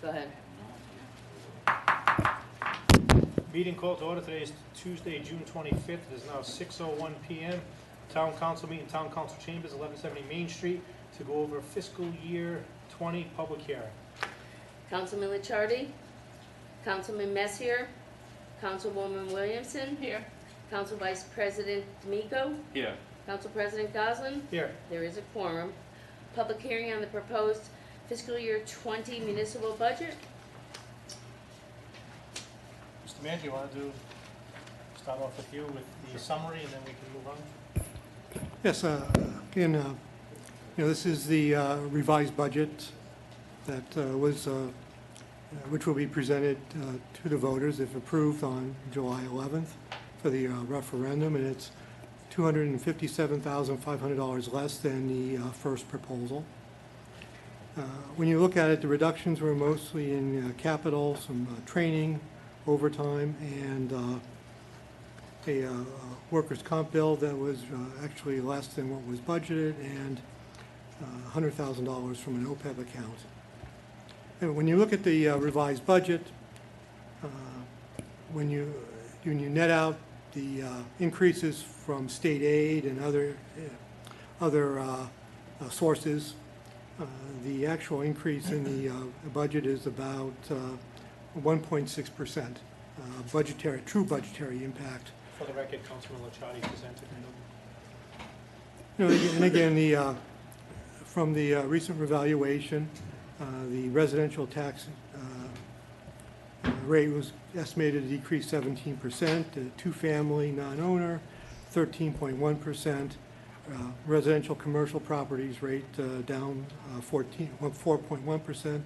Go ahead. Meeting called to order. Today is Tuesday, June 25th. It is now 6:01 p.m. Town Council meeting, Town Council Chambers, 1170 Main Street, to go over fiscal year 20 public hearing. Councilman Licciardi, Councilman Messier, Councilwoman Williamson. Here. Council Vice President D'Amico. Here. Council President Goslin. Here. There is a quorum. Public hearing on the proposed fiscal year 20 municipal budget. Mr. Manager, you want to start off with you with the summary, and then we can move on? Yes, again, this is the revised budget that which will be presented to the voters if approved on July 11th for the referendum, and it's $257,500 less than the first proposal. When you look at it, the reductions were mostly in capital, some training, overtime, and a workers' comp bill that was actually less than what was budgeted, and $100,000 from an OPEB account. And when you look at the revised budget, when you net out the increases from state aid and other sources, the actual increase in the budget is about 1.6% true budgetary impact. For the record, Councilman Licciardi presented. And again, from the recent revaluation, the residential tax rate was estimated to decrease 17%, two-family non-owner 13.1%, residential commercial properties rate down 4.1%,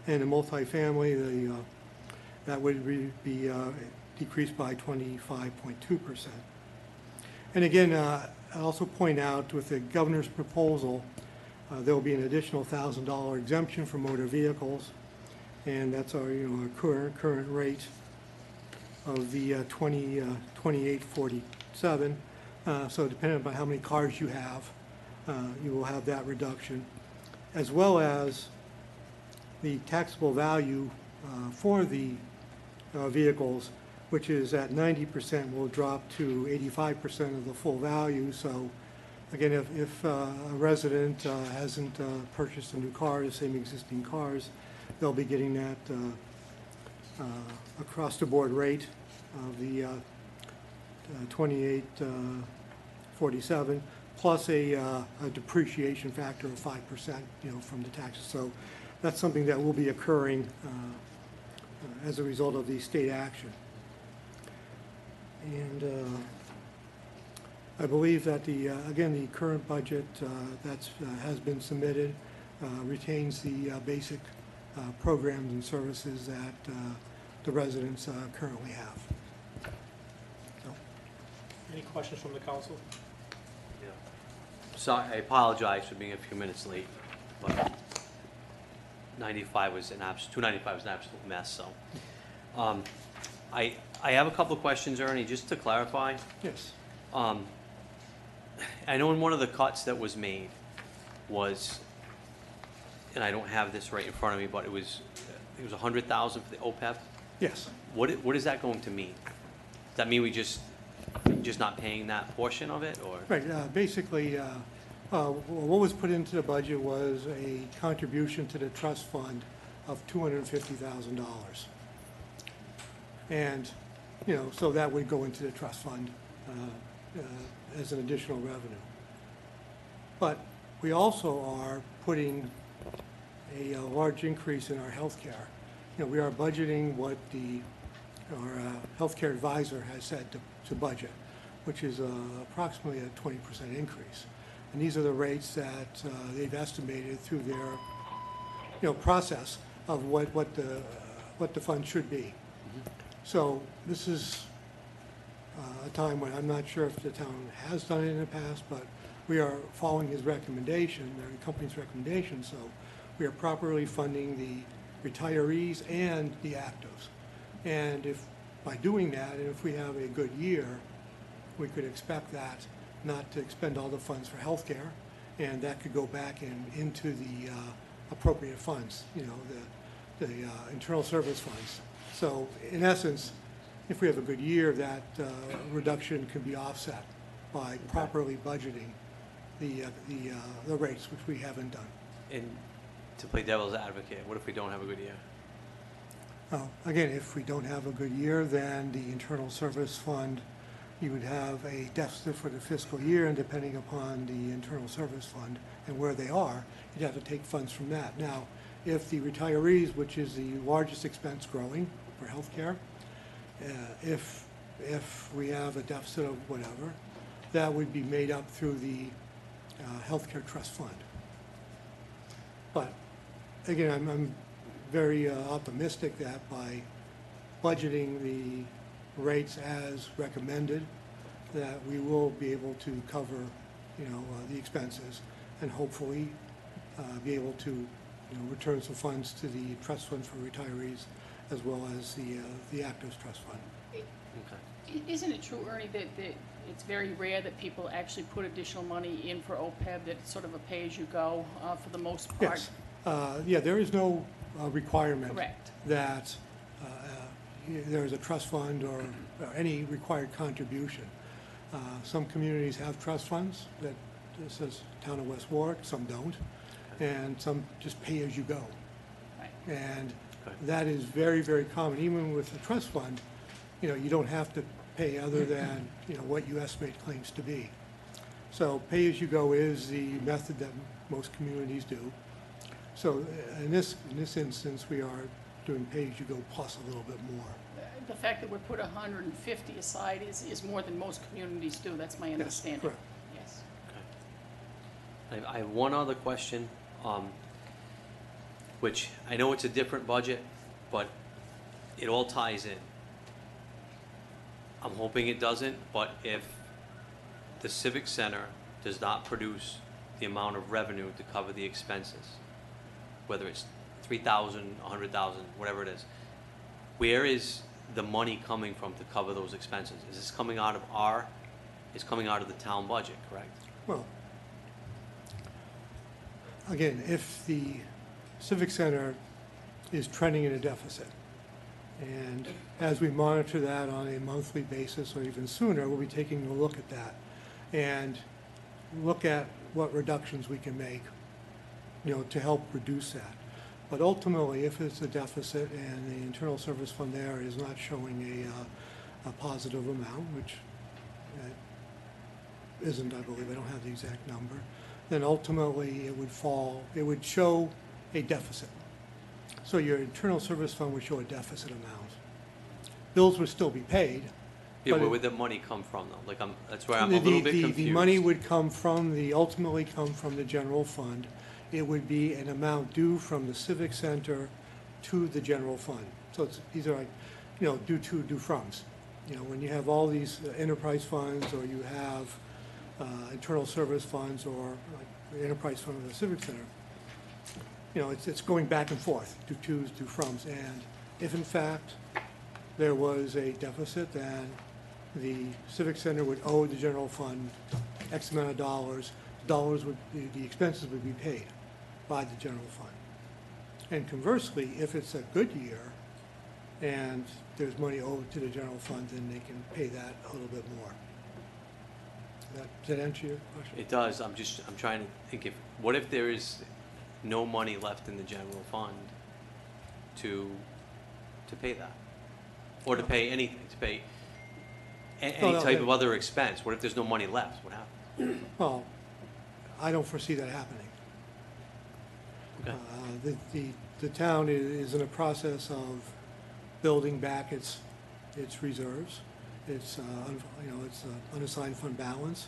and a multifamily that would be decreased by 25.2%. And again, I also point out with the governor's proposal, there will be an additional $1,000 exemption for motor vehicles, and that's our current rate of the 2847. So depending on how many cars you have, you will have that reduction, as well as the taxable value for the vehicles, which is at 90%, will drop to 85% of the full value. So again, if a resident hasn't purchased a new car, the same existing cars, they'll be getting that across-the-board rate of the 2847 plus a depreciation factor of 5%, from the taxes. So that's something that will be occurring as a result of the state action. And I believe that again, the current budget that has been submitted retains the basic programs and services that the residents currently have. So. Any questions from the council? Yeah. So I apologize for being a few minutes late, but 295 was an absolute mess. So I have a couple of questions, Ernie, just to clarify. Yes. I know in one of the cuts that was made was, and I don't have this right in front of me, but it was $100,000 for the OPEB. Yes. What is that going to mean? Does that mean we just not paying that portion of it, or? Right. Basically, what was put into the budget was a contribution to the trust fund of $250,000, and so that would go into the trust fund as an additional revenue. But we also are putting a large increase in our health care. We are budgeting what our healthcare advisor has said to budget, which is approximately a 20% increase. And these are the rates that they've estimated through their process of what the fund should be. Mm-hmm. So this is a time when I'm not sure if the town has done it in the past, but we are following his recommendation, the company's recommendation, so we are properly funding the retirees and the actives. And if by doing that, and if we have a good year, we could expect that not to expend all the funds for health care, and that could go back into the appropriate funds, internal service funds. So in essence, if we have a good year, that reduction can be offset by properly budgeting the rates, which we haven't done. And to play devil's advocate, what if we don't have a good year? Again, if we don't have a good year, then the internal service fund, you would have a deficit for the fiscal year, and depending upon the internal service fund and where they are, you'd have to take funds from that. Now, if the retirees, which is the largest expense growing for healthcare, if we have a deficit of whatever, that would be made up through the healthcare trust fund. But again, I'm very optimistic that by budgeting the rates as recommended, that we will be able to cover, the expenses, and hopefully be able to, return some funds to the trust fund for retirees, as well as the actors trust fund. Okay. Isn't it true, Ernie, that it's very rare that people actually put additional money in for OPEB, that it's sort of a pay-as-you-go for the most part? Yes. Yeah, there is no requirement Correct. that there is a trust fund or any required contribution. Some communities have trust funds that says Town of West Warwick, some don't, and some just pay as you go. Right. And Okay. that is very, very common. Even with the trust fund, you don't have to pay other than, what you estimate claims to be. So pay as you go is the method that most communities do. So in this instance, we are doing pay as you go plus a little bit more. The fact that we put 150 aside is more than most communities do, that's my understanding. Correct. Yes. Okay. I have one other question, which I know it's a different budget, but it all ties in. I'm hoping it doesn't, but if the Civic Center does not produce the amount of revenue to cover the expenses, whether it's 3,000, 100,000, whatever it is, where is the money coming from to cover those expenses? Is this coming out of it's coming out of the town budget, correct? Well, again, if the Civic Center is trending in a deficit, and as we monitor that on a monthly basis or even sooner, we'll be taking a look at that and look at what reductions we can make, to help reduce that. But ultimately, if it's a deficit and the internal service fund there is not showing a positive amount, which isn't, I believe, I don't have the exact number, then ultimately it would show a deficit. So your internal service fund would show a deficit amount. Bills would still be paid. Yeah, but where it- would the money come from though? Like that's where I'm a little bit confused. The money would ultimately come from the general fund. It would be an amount due from the Civic Center to the general fund. So these are like, due froms. When you have all these enterprise funds, or you have internal service funds, or like the enterprise fund of the Civic Center, it's going back and forth, due tos, due froms. And if in fact there was a deficit, then the Civic Center would owe the general fund X amount of dollars. The expenses would be paid by the general fund. And conversely, if it's a good year and there's money owed to the general fund, then they can pay that a little bit more. Does that answer your question? It does. I'm trying to think what if there is no money left in the general fund to pay that, or to pay anything, to pay any type of other expense? What if there's no money left? What happens? Well, I don't foresee that happening. Okay. The town is in a process of building back its reserves. It's unassigned fund balance.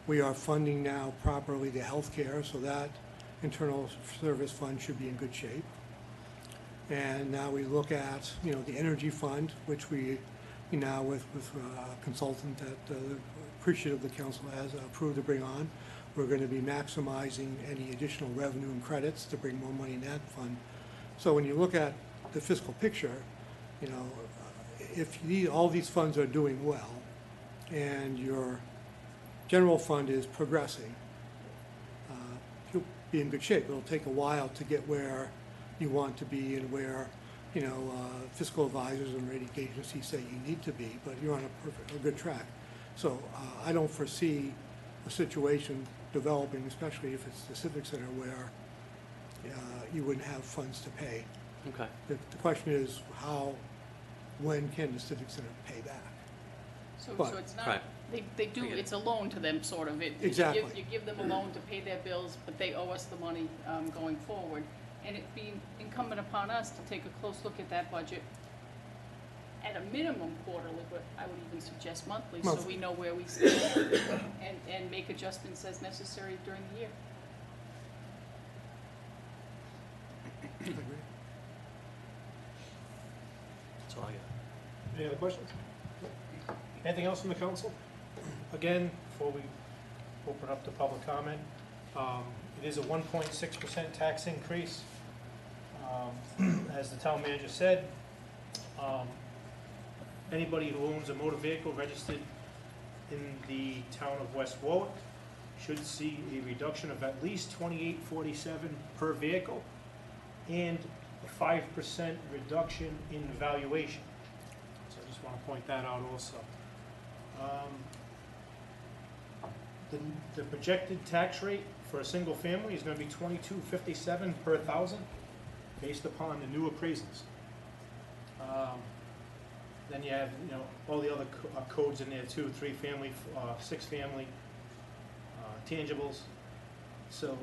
We are funding now properly the healthcare, so that internal service fund should be in good shape. And now we look at, the energy fund, which we now with a consultant that appreciative the council has approved to bring on. We're going to be maximizing any additional revenue and credits to bring more money in that fund. So when you look at the fiscal picture, if all these funds are doing well and your general fund is progressing, you'll be in good shape. It'll take a while to get where, you want to be and where, fiscal advisors and rating agencies say you need to be, but you're on a good track. So I don't foresee a situation developing, especially if it's the Civic Center, where you wouldn't have funds to pay. Okay. The question is when can the Civic Center pay back? So But- it's not, Right. they do, I get it. it's a loan to them, sort of. Exactly. You give them a loan to pay their bills, but they owe us the money going forward. And it being incumbent upon us to take a close look at that budget, at a minimum quarterly, but I would even suggest monthly, so Monthly. we know where we stand, and make adjustments as necessary during the year. That's all I got. Any other questions? Anything else from the council? Again, before we open up to public comment, it is a 1.6% tax increase. As the town manager said, anybody who owns a motor vehicle registered in the town of West Warwick should see a reduction of at least $28.47 per vehicle and a 5% reduction in valuation. So I just want to point that out also. The projected tax rate for a single family is going to be $22.57 per thousand, based upon the new appraisals. Then you have, all the other codes in there too, 3-family, 6-family, tangibles. So,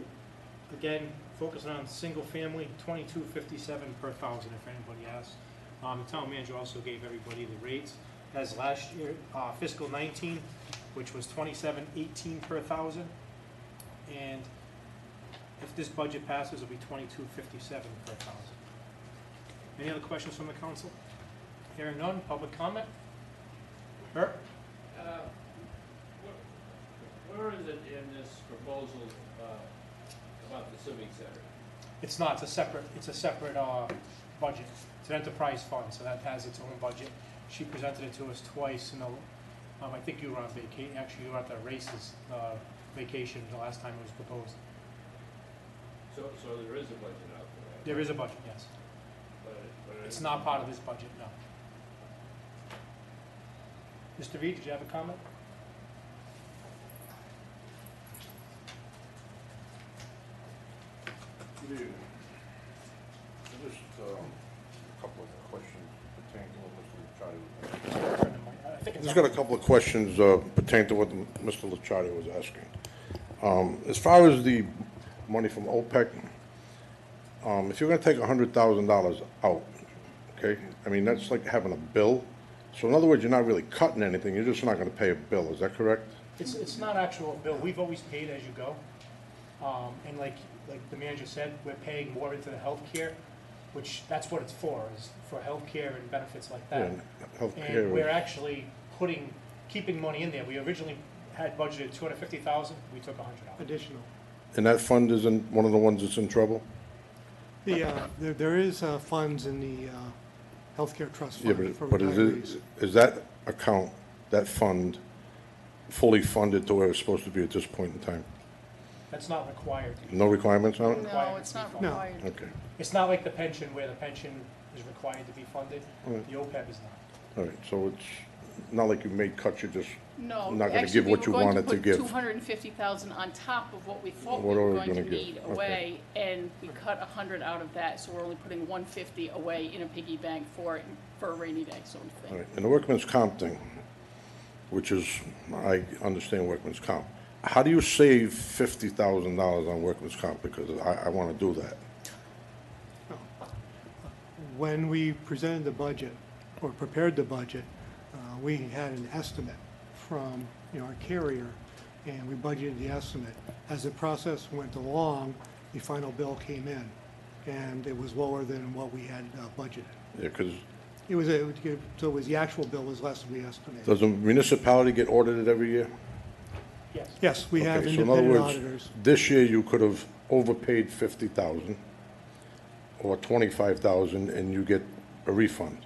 again, focusing on single family, $22.57 per thousand, if anybody asks. The town manager also gave everybody the rates, as last year, fiscal 19, which was $27.18 per thousand. And if this budget passes, it'll be $22.57 per thousand. Any other questions from the council? Hearing none, public comment? Bert? Where is it in this proposal about the Civic Center? It's not, it's a separate budget. It's an enterprise fund, so that has its own budget. She presented it to us twice, I think you were on vacation, actually you were at the races, vacation the last time it was proposed. So there is a budget out for that? There is a budget, yes. But It's not part of this budget, no. Mr. Reed, did you have a comment? Good evening. Just a couple of questions pertaining to what Mr. Licciardi was asking. I think it's Just got a couple of questions pertaining to what Mr. Licciardi was asking. As far as the money from OPEC, if you're gonna take $100,000 out, okay, I mean, that's like having a bill. So in other words, you're not really cutting anything, you're just not gonna pay a bill, is that correct? It's not actual bill, we've always paid as you go. And like the manager said, we're paying more into the healthcare, which, that's what it's for, is for healthcare and benefits like that. Yeah, healthcare And we're was- actually keeping money in there. We originally had budgeted $250,000, we took 100 out. Additional. And that fund isn't one of the ones that's in trouble? There is funds in the healthcare trust Yeah, fund for but retirees. is that account, that fund, fully funded to where it's supposed to be at this point in time? That's not required. No requirements on it? No, it's not No. required. Okay, It's not like the pension, where the pension is required to be funded. Right. The OPEB is not. all right, so it's not like you made cuts, you're just, No, Not gonna actually, give we what were you going to wanted to put give. 250,000 on top of what we thought we What are were we going to gonna give? need Okay. away, and we cut 100 out of that, so we're only putting 150 away in a piggy bank for a rainy day sort of all thing. right. And the workman's comp thing, which is, I understand workman's comp. How do you save $50,000 on workman's comp? Because I wanna do that. When we presented the budget, or prepared the budget, we had an estimate from, our carrier, and we budgeted the estimate. As the process went along, the final bill came in, and it was lower than what we had budgeted. Yeah, because So the actual bill was less than we estimated. does a municipality get audited every year? Yes. Yes, we have Okay, so in other independent words, auditors. this year you could have overpaid 50,000 or 25,000 and you get a refund.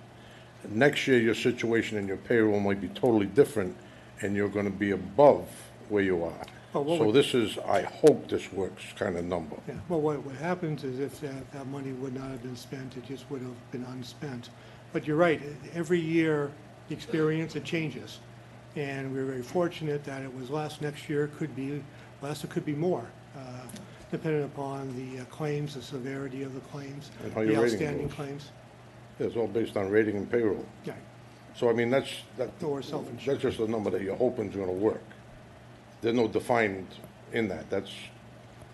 Next year, your situation and your payroll might be totally different and you're gonna be above where you are. Well, what So would- this is, I hope this works kind of number. Yeah, well, what happens is if that money would not have been spent, it just would have been unspent. But you're right, every year, the experience, it changes. And we're very fortunate that it was less. Next year could be less, it could be more, depending upon the claims, the severity of the claims, And how the your rating outstanding goes. claims. It's all based on rating and payroll. Yeah, So I mean, that's or self-insured. just a number that you're hoping is gonna work. There's no defined in that. That's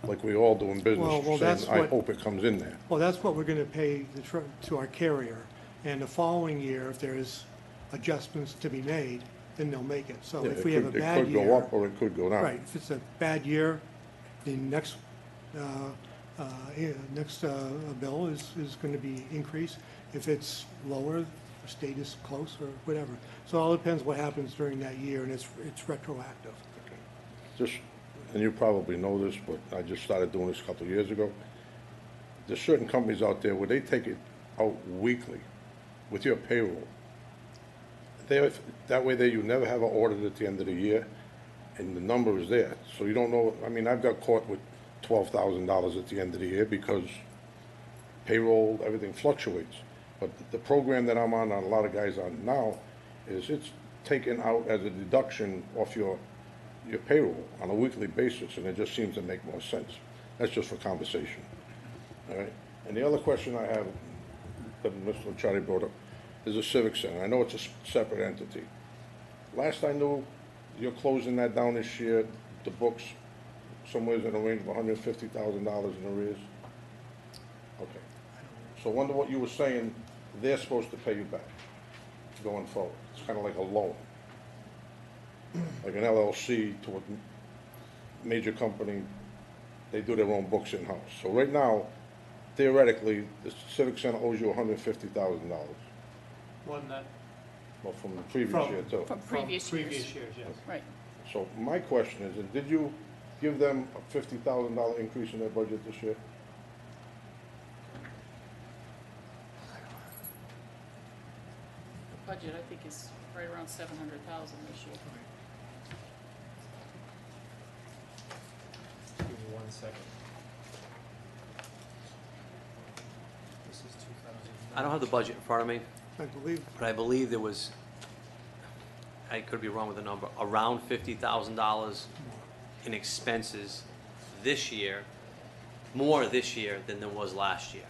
like we all do in Well, business, that's saying, I what- hope it comes in there. Well, that's what we're gonna pay to our carrier. And the following year, if there's adjustments to be made, then they'll make it. So Yeah, if it we have a could- bad It could go year, up or it could go down. right, if it's a bad year, the next bill is gonna be increased. If it's lower, the state is close or whatever. So it all depends what happens during that year, and it's retroactive. Just, and you probably know this, but I just started doing this a couple of years ago. There's certain companies out there where they take it out weekly with your payroll. That way you never have an audit at the end of the year, and the number is there. So you don't know, I mean, I've got caught with $12,000 at the end of the year because payroll, everything fluctuates. But the program that I'm on, a lot of guys on now, is it's taken out as a deduction off your payroll on a weekly basis, and it just seems to make more sense. That's just for conversation. All right? And the other question I have that Mr. Charlie brought up is the Civic Center. I know it's a separate entity. Last I knew, you're closing that down this year, the books, somewhere's in the range of $150,000 in arrears? Okay. So wonder what you were saying, they're supposed to pay you back going forward. It's kind of like a loan. Like an LLC to a major company, they do their own books in-house. So right now, theoretically, the Civic Center owes you $150,000. One that, Well, from the previous From- year too. From from previous previous years. years, yes. Right. So my question is, did you give them a $50,000 increase in their budget this year? The budget, I think, is right around 700,000 this year. Give me 1 second. This is 2000. I don't have the budget in front of me, I believe, but I believe there was, I could be wrong with the number, around $50,000 in expenses this year, more this year than there was last year.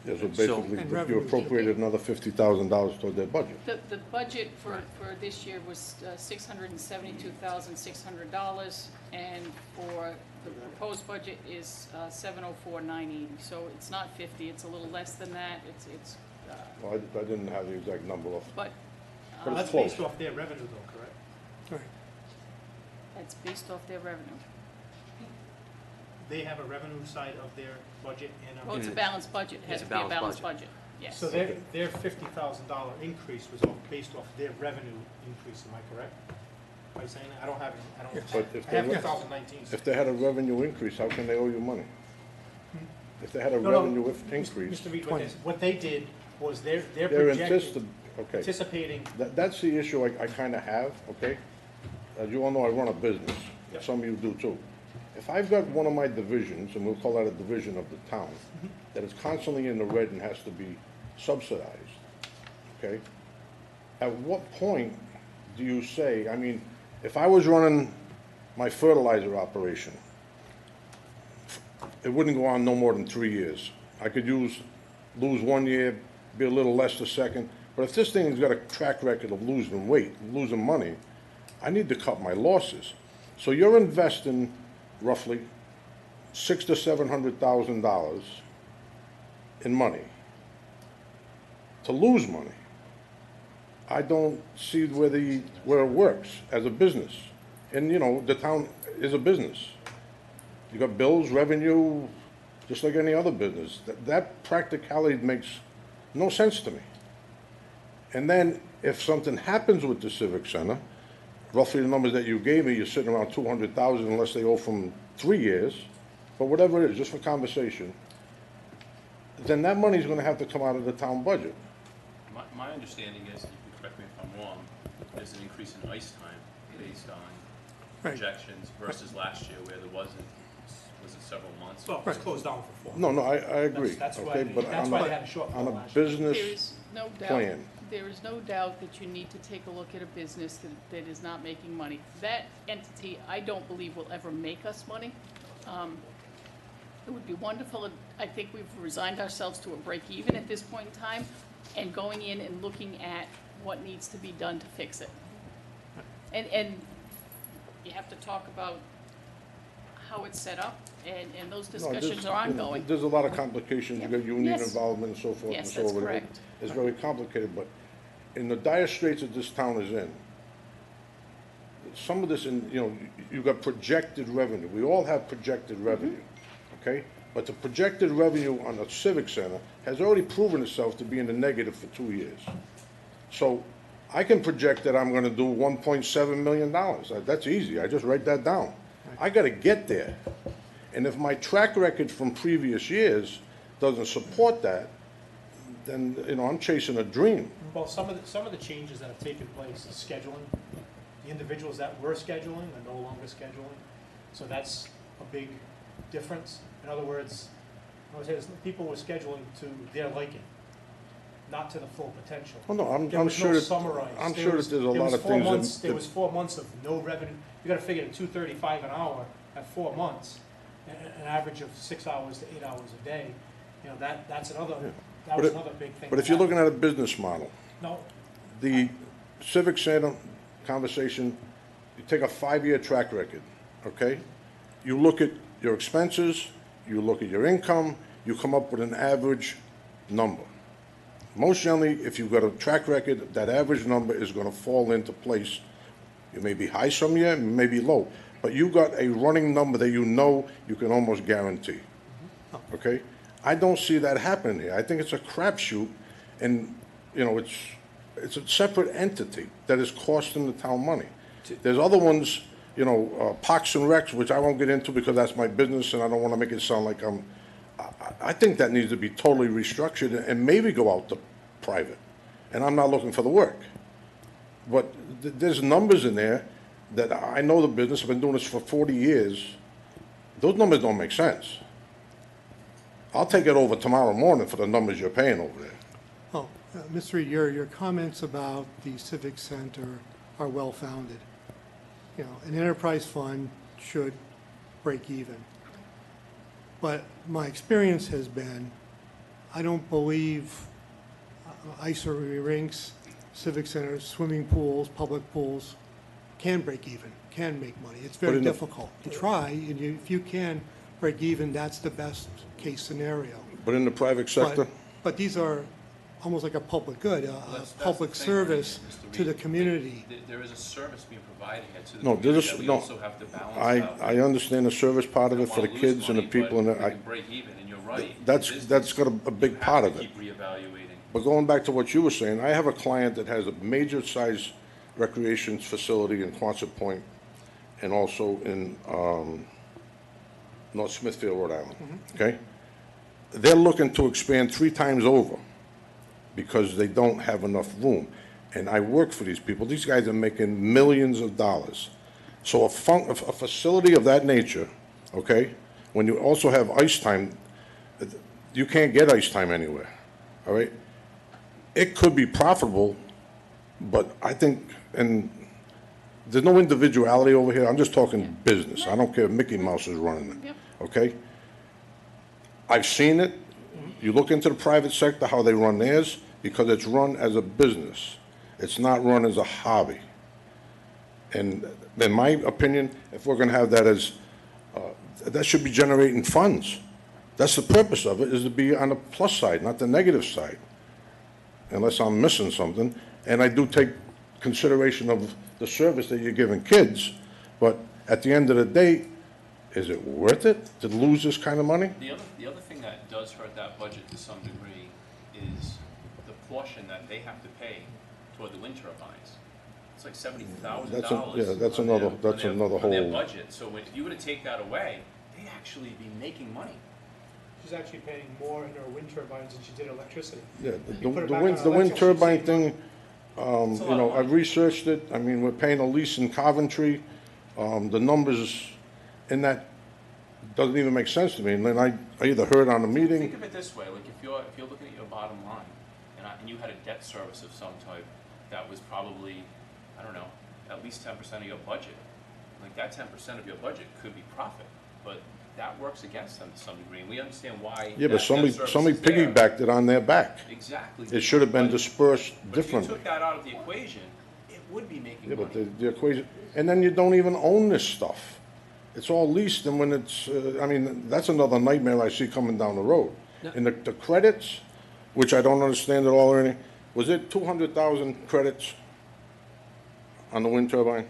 Yeah, so So- basically, And you revenues. appropriated another $50,000 toward their budget. The budget for this year was $672,600, and for the proposed budget is $704,980. So it's not 50, it's a little less than that, Well, I didn't have the exact number off. but But it's That's close. based off their revenue though, correct? right, that's based off their revenue. They have a revenue side of their budget and Well, a. it's a balanced budget, it has It's to a be a balanced balanced budget, yes. So their $50,000 increase was based off their revenue increase, am I correct? Am I saying that? I don't have it, I Yes. don't, But if I have they- 2019. If they had a revenue increase, how can they owe you money? If they had a No, no, revenue Mr. increase, Reed, 20. what they did was they're they're projecting, okay. anticipating, That's the issue I kind of have, okay? As you all know, I run a business. Yep. Some of you do too. If I've got one of my divisions, and we'll call that a division of the town, that is constantly in the red and has to be subsidized, okay? At what point do you say, I mean, if I was running my fertilizer operation, it wouldn't go on no more than 3 years. I could lose 1 year, be a little less the second, but if this thing's got a track record of losing weight, losing money, I need to cut my losses. So you're investing roughly $600,000 to $700,000 in money to lose money. I don't see where it works as a business. And, you know, the town is a business. You got bills, revenue, just like any other business. That practicality makes no sense to me. And then if something happens with the Civic Center, roughly the numbers that you gave me, you're sitting around 200,000 unless they owe from 3 years, but whatever it is, just for conversation, then that money's gonna have to come out of the town budget. My understanding is, you can correct me if I'm wrong, there's an increase in ice time based on Right. projections versus last year where there wasn't, was it several months? Well, it's closed down for 4 No, months. no, I agree, That's why, okay, but that's on why they a, had a shortfall on a last year. business There is no doubt, plan, there is no doubt that you need to take a look at a business that is not making money. That entity, I don't believe will ever make us money. It would be wonderful, I think we've resigned ourselves to a break even at this point in time, and going in and looking at what needs to be done to fix it. And you have to talk about how it's set up, and those no, this, discussions are ongoing. there's a lot of complications, you got union Yes. involvement and so forth and Yes, so that's on. correct. It's very complicated, but in the dire straits that this town is in, some of this, you got projected revenue. We all have projected revenue, okay? But the projected revenue on the Civic Center has already proven itself to be in the negative for 2 years. So I can project that I'm gonna do $1.7 million. That's easy, I just write that down. I gotta get there. And if my track record from previous years doesn't support that, then, I'm chasing a dream. Well, some of the changes that have taken place is scheduling. The individuals that were scheduling are no longer scheduling, so that's a big difference. In other words, I would say is people were scheduling to their liking, not to the full potential. Oh, no, There I'm was sure no that, summarized. I'm There sure was- that there's a there lot was of 4 things months- that. There was 4 months of no revenue. You gotta figure at $2.35 an hour at 4 months, an average of 6 hours to 8 hours a day. That's another, that But was it- another big thing. But if you're looking at a business model, No, the Civic Center conversation, you take a 5-year track record, okay? You look at your expenses, you look at your income, you come up with an average number. Most generally, if you've got a track record, that average number is gonna fall into place. You may be high some year, you may be low, but you got a running number that you can almost guarantee, okay? I don't see that happening here. I think it's a crapshoot, and, it's a separate entity that is costing the town money. There's other ones, Parks and Recs, which I won't get into because that's my business, and I don't wanna make it sound like I think that needs to be totally restructured and maybe go out to private. And I'm not looking for the work. But there's numbers in there that I know the business, I've been doing this for 40 years. Those numbers don't make sense. I'll take it over tomorrow morning for the numbers you're paying over there. Oh, Mr. Reed, your comments about the Civic Center are well-founded. An enterprise fund should break even. But my experience has been, I don't believe ice rinks, civic centers, swimming pools, public pools can break even, can make money. It's very in the- difficult to try, and if you can break even, that's the best case scenario. But in the private sector, But these are almost like a public good, a That's the public thing, service Mr. to the Reed. community. There is a service being provided here to the No, community there's a- that we no, also have to balance out. I understand the service part of We it don't for the wanna lose kids and the money, people, and but we I, can break even, and you're right. that's Business, got a big you part have of to it. keep reevaluating. But going back to what you were saying, I have a client that has a major-sized recreation facility in Quonset Point and also in North Smithfield, Rhode Island, okay? They're looking to expand 3 times over because they don't have enough room. And I work for these people. These guys are making millions of dollars. So a facility of that nature, okay, when you also have ice time, you can't get ice time anywhere, all right? It could be profitable, but I think, and there's no individuality over here. I'm just talking business. I don't care if Mickey Mouse is running it, Yep. okay? I've seen it. You look into the private sector, how they run theirs, because it's run as a business. It's not run as a hobby. And in my opinion, if we're gonna have that as, that should be generating funds. That's the purpose of it, is to be on the plus side, not the negative side. Unless I'm missing something. And I do take consideration of the service that you're giving kids, but at the end of the day, is it worth it to lose this kind of money? The other thing that does hurt that budget to some degree is the portion that they have to pay toward the wind turbines. It's like $70,000. Yeah, that's another on their whole. budget. So if you were to take that away, they'd actually be making money. she's actually paying more in her wind turbines than she did electricity. Yeah, You put it back on the wind electric, turbine she's thing, It's a lot of money. I've researched it. I mean, we're paying a lease in Coventry. The numbers in that doesn't even make sense to me. And then I either heard on a meeting, Think of it this way, like if you're looking at your bottom line, and you had a debt service of some type that was probably, I don't know, at least 10% of your budget, like that 10% of your budget could be profit, but that works against them to some degree, and we understand why. yeah, but that debt service somebody is there. piggybacked it on their back. Exactly. It should have been But- dispersed But if you differently. took that out of the equation, it would be making Yeah, but money. the equation, and then you don't even own this stuff. It's all leased, and when it's, I mean, that's another nightmare I see coming down the road. And the credits, which I don't understand at all or anything, was it 200,000 credits on the wind turbine?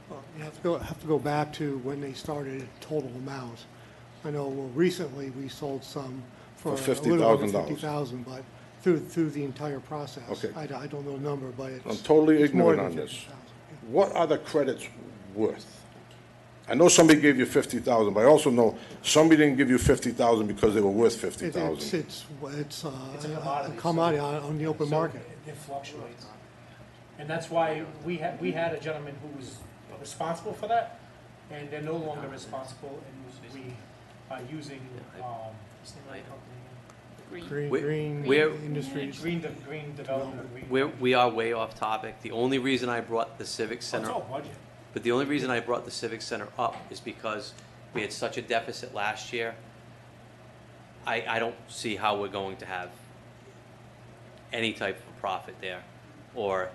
Well, you have to go back to when they started at total amount. I know, well, recently, we sold some for For a little over $50,000. 50,000, but through the entire process. Okay. I don't know the number, but it's. I'm totally it's more ignorant than on this. 50,000. What are the credits worth? I know somebody gave you 50,000, but I also know somebody didn't give you 50,000 because they were worth It's 50,000. It's a a commodity. commodity on the open So market. It fluctuates. And that's why we had a gentleman who was responsible for that, and they're no longer responsible, and we are using, what's the name of the company? Green. Green Where- Industries. Green Development. We are way off topic. The only reason I brought the Civic Oh, it's Center, all budget. but the only reason I brought the Civic Center up is because we had such a deficit last year. I don't see how we're going to have any type of profit there, or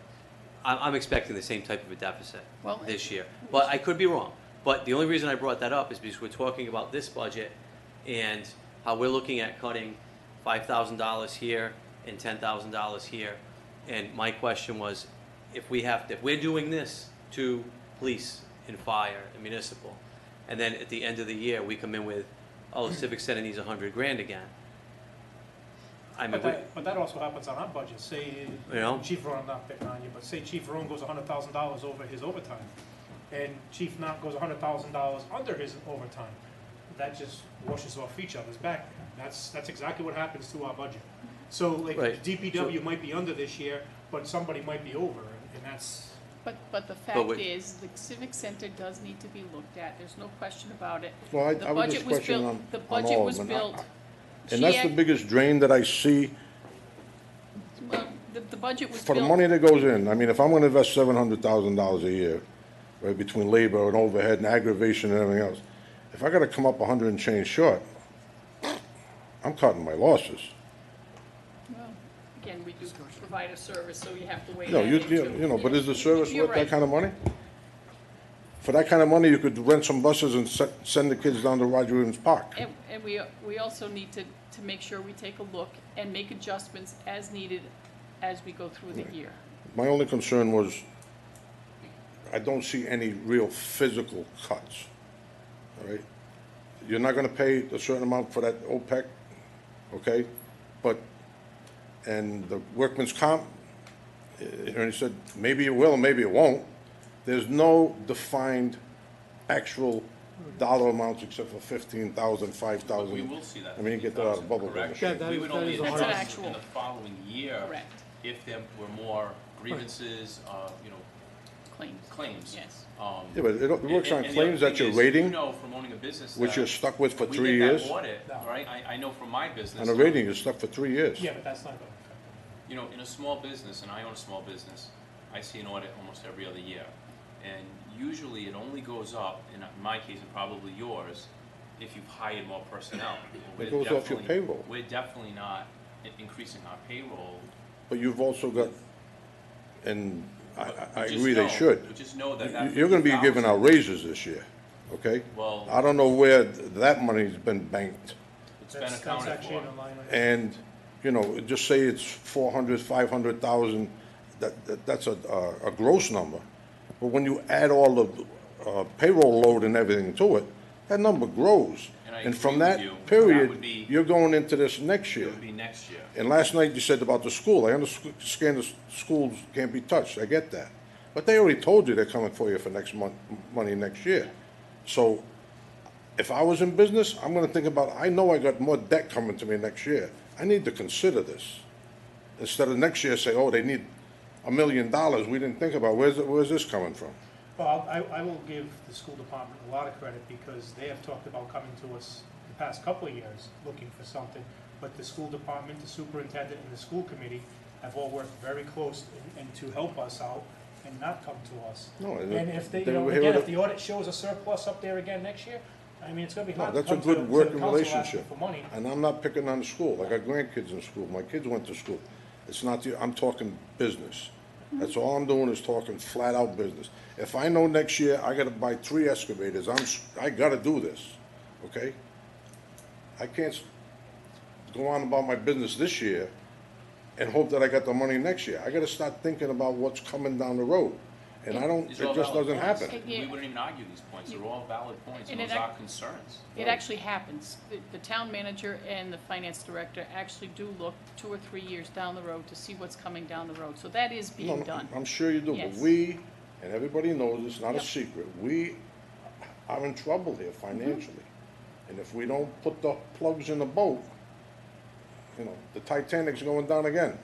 I'm expecting the same type of a deficit Well, this year. But I could be wrong. But the only reason I brought that up is because we're talking about this budget and how we're looking at cutting $5,000 here and $10,000 here. And my question was, if we're doing this to police and fire and municipal, and then at the end of the year, we come in with, oh, the Civic Center needs $100,000 again. I mean, But that also happens on our budget. Say, You know? Chief Rowan, I'm not picking on you, but say Chief Rowan goes $100,000 over his overtime, and Chief Knott goes $100,000 under his overtime. That just washes off each other's back. That's exactly what happens to our budget. So like Right. DPW might be under this year, but somebody might be over, and that's, But the fact wait. is, the Civic Center does need to be looked at, there's no question about it. Well, I The was budget just was questioning built. The on budget all was of them. built. And that's the GX biggest drain that I see Well, the budget was for built. the money that goes in. I mean, if I'm gonna invest $700,000 a year, right, between labor and overhead and aggravation and everything else, if I gotta come up 100 and change short, I'm cutting my losses. Well, again, we do provide a service, so you have to weigh No, that you into- know, but is the service You're worth that right. kind of money? For that kind of money, you could rent some buses and send the kids down to Roger Williams Park. And we also need to make sure we take a look and make adjustments as needed as we go through the year. My only concern was, I don't see any real physical cuts, all right? You're not gonna pay a certain amount for that OPEC, okay? But, and the workman's comp, Ernie said, maybe it will, maybe it won't. There's no defined actual dollar amounts except for 15,000, 5,000. We will see that. I mean, you get that out of 50,000, bubble gum. correct? Yeah, that We is- would that only is a That's an adjust actual- in the following year Correct, if there were more grievances, claims. claims. Yes. Yeah, but it works on And the claims other that thing you're is, rating, You know from owning a business which you're that stuck with for we 3 get that years. audit, right? I know from my business. On a rating, you're stuck for 3 years. yeah, but that's not going You know, in a small business, and I own a small business, I see an audit almost every other year. And usually it only goes up, in my case and probably yours, if you've hired more personnel. It goes off your payroll. We're definitely not increasing our payroll. But you've also got, and I Just agree they know- should. Just know that You're gonna be giving 50,000 out raises this year, okay? Well, I don't know where that money's been banked. it's to. been That's accounted actually in for. the line item. And, you know, just say it's 400, 500,000, that's a gross number. But when you add all the payroll load and everything to it, that number grows. And I And from agree with that you. That period, would be- you're going into this next It year. would be next year. And last night you said about the school, I understand the schools can't be touched, I get that. But they already told you they're coming for you for next month, money next year. So if I was in business, I'm gonna think about, I know I got more debt coming to me next year. I need to consider this. Instead of next year say, oh, they need $1 million, we didn't think about, where's this coming from? Well, I will give the school department a lot of credit because they have talked about coming to us the past couple of years, looking for something. But the school department, the superintendent, and the school committee have all worked very close and to help us out and not come to us. No, And if they, you they know, were here again, to- if the audit shows a surplus up there again next year, I mean, it's gonna be No, hard to that's a come to good the working council asking relationship. for money. And I'm not picking on the school. I got grandkids in school. My kids went to school. It's not, I'm talking business. That's all I'm doing is talking flat out business. If I know next year I gotta buy 3 excavators, I gotta do this, okay? I can't go on about my business this year and hope that I got the money next year. I gotta start thinking about what's coming down the road. And I don't, These are all it just valid doesn't points. happen. We wouldn't even argue these points, they're all valid points, and And those it are ac- concerns. It actually happens. The town manager and the finance director actually do look 2 or 3 years down the road to see what's coming down the road. So that is No, being no, done. I'm sure you do, but Yes. we, and everybody knows, it's not a Yep. secret, we are in trouble here financially. And if we don't put the plugs in the boat, you know, the Titanic's going down again.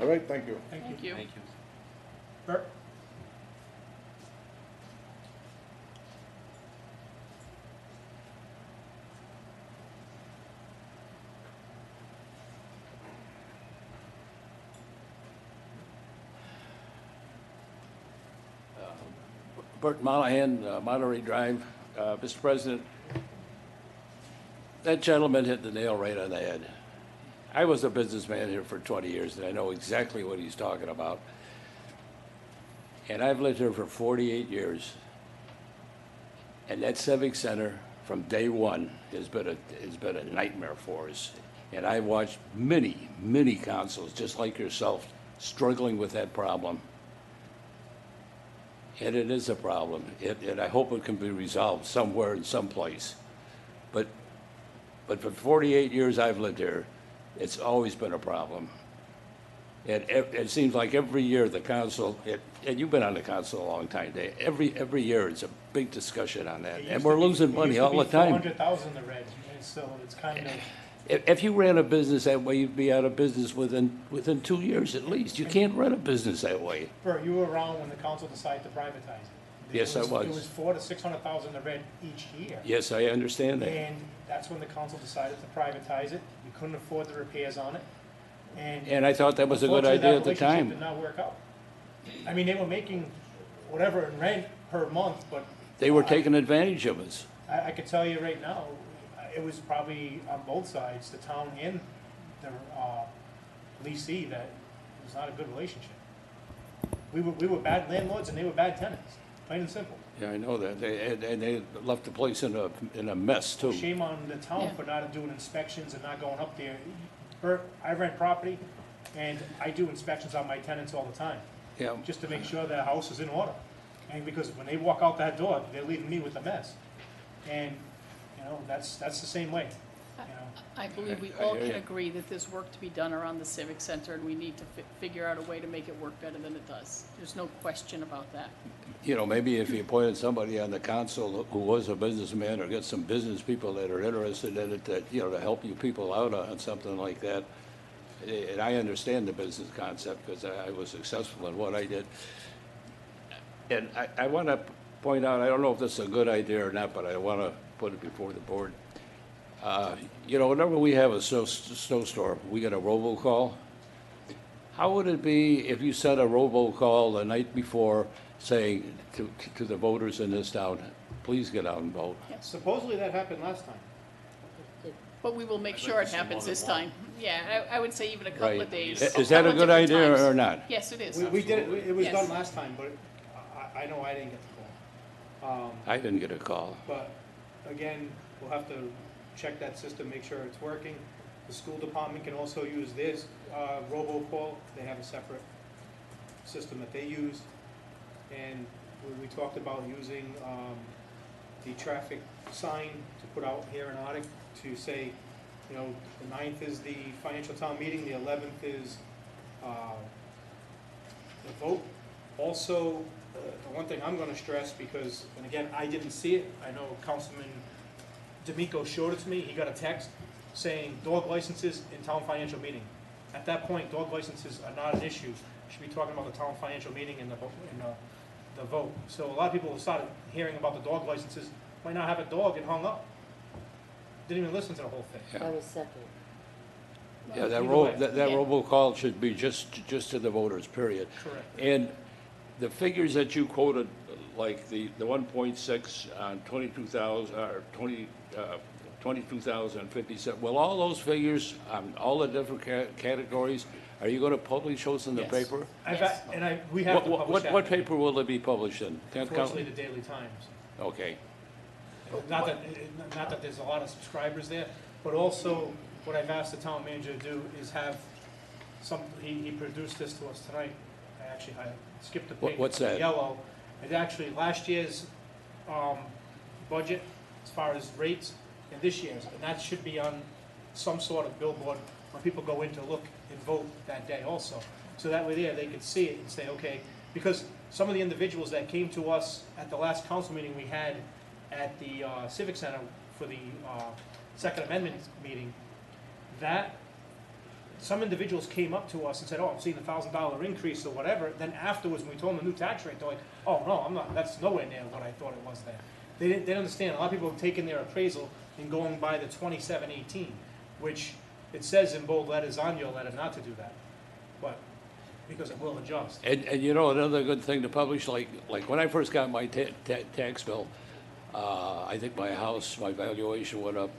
All right, thank you. Thank you. Thank you. Thank you. Bert? Bert Monahan, Monterey Drive. Mr. President, that gentleman hit the nail right on the head. I was a businessman here for 20 years, and I know exactly what he's talking about. And I've lived here for 48 years. And that Civic Center, from day one, has been a nightmare for us. And I watched many, many councils, just like yourself, struggling with that problem. And it is a problem, and I hope it can be resolved somewhere in some place. But for 48 years I've lived here, it's always been a problem. And it seems like every year the council, and you've been on the council a long time, Dave, every year it's a big discussion on that. It And used we're to be- losing money all the time. It used to be 400,000 the red, and so it's kind of, If you ran a business that way, you'd be out of business within 2 years at least. You can't run a business that way. Bert, you were around when the council decided to privatize it. Yes, I was. It was 400,000 to 600,000 the red each year. Yes, I understand that. And that's when the council decided to privatize it. We couldn't afford the repairs on it. And I thought that was a good unfortunately, idea at the that relationship time. did not work out. I mean, they were making whatever in rent per month, but They were taking advantage of us. I could tell you right now, it was probably on both sides, the town and the leasee, that it was not a good relationship. We were bad landlords and they were bad tenants, plain and simple. Yeah, I know that. And they left the place in a mess too. Shame on the town Yeah. for not doing inspections and not going up there. Bert, I rent property and I do inspections on my tenants all the time, Yeah, just to make sure their house is in order. And because when they walk out that door, they're leaving me with a mess. And, you know, that's the same way, you know. I believe we I all hear can you. agree that there's work to be done around the Civic Center, and we need to figure out a way to make it work better than it does. There's no question about that. you know, maybe if you appointed somebody on the council who was a businessman, or get some business people that are interested in it, that, you know, to help you people out on something like that. And I understand the business concept, because I was successful in what I did. And I want to point out, I don't know if this is a good idea or not, but I want to put it before the board. You know, whenever we have a snowstorm, we get a robocall. How would it be if you sent a robocall the night before saying to the voters in this town, please get out and vote? Supposedly that happened last time. But we will make I'd sure like it to see happens more this than one. time. Yeah, I would say even a couple Right. of days. Is that a couple good different idea times. or not? Yes, it is. We did it, it was Yes. done last time, but I know I didn't get the call. I didn't get a call. But again, we'll have to check that system, make sure it's working. The school department can also use theirs, robocall. They have a separate system that they use. And we talked about using the traffic sign to put out here in Arctic to say, you know, the 9th is the financial town meeting, the 11th is the vote. Also, the one thing I'm gonna stress, because, and again, I didn't see it, I know Councilman D'Amico showed it to me, he got a text saying dog licenses in town financial meeting. At that point, dog licenses are not an issue. Should be talking about the town financial meeting and the the vote. So a lot of people have started hearing about the dog licenses, might not have a dog and hung up. Didn't even listen to the whole thing. Yeah. I was second. Yeah, that Either way. that Yeah. robocall should be just to the voters, period. Correct. And the figures that you quoted, like the 1.6 on 22,000, or 22,057, will all those figures, all the different categories, are you gonna publish those in the Yes. paper? Yes. We have to publish that. What paper will it be published in? Unfortunately, the Daily Times. Okay. Not that there's a lot of subscribers there, but also what I've asked the town manager to do is have he produced this to us tonight. I skipped a page. What's that? Yellow. It's actually last year's, budget as far as rates and this year's, and that should be on some sort of billboard when people go in to look and vote that day also. So that way there, they could see it and say, okay, because some of the individuals that came to us at the last council meeting we had at the Civic Center for the Second Amendment meeting, that some individuals came up to us and said, oh, I'm seeing $1,000 increase or whatever. Then afterwards, when we told them the new tax rate, they're like, oh, no, I'm not, that's nowhere near what I thought it was there. They didn't understand. A lot of people have taken their appraisal and going by the 2718, which it says in bold letters on your letter not to do that. But, because it will adjust. And you know, another good thing to publish, like when I first got my tax bill, I think my house, my valuation went up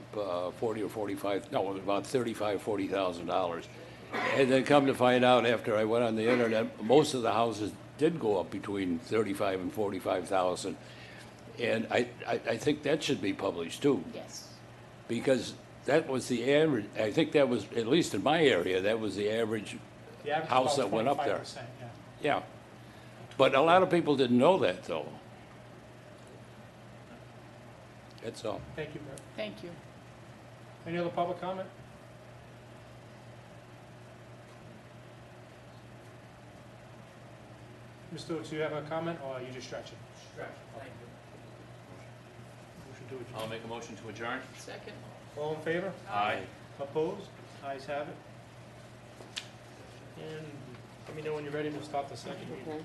40 or 45, no, it was about $40,000. And then come to find out after I went on the internet, most of the houses did go up between 35 and 45,000. And I think that should be published too, Yes. because that was the average, I think that was, at least in my area, that was the average The average is house about that went up there. 25%, yeah. Yeah. But a lot of people didn't know that, though. That's all. Thank you, Bert. Thank you. Any other public comment? Mr. Oates, do you have a comment, or are you just stretching? Stretch, thank you. Motion to adjourn. I'll make a motion to adjourn. Second. All in favor? Aye. Opposed? Ayes have it. And let me know when you're ready to start the second meeting. Okay.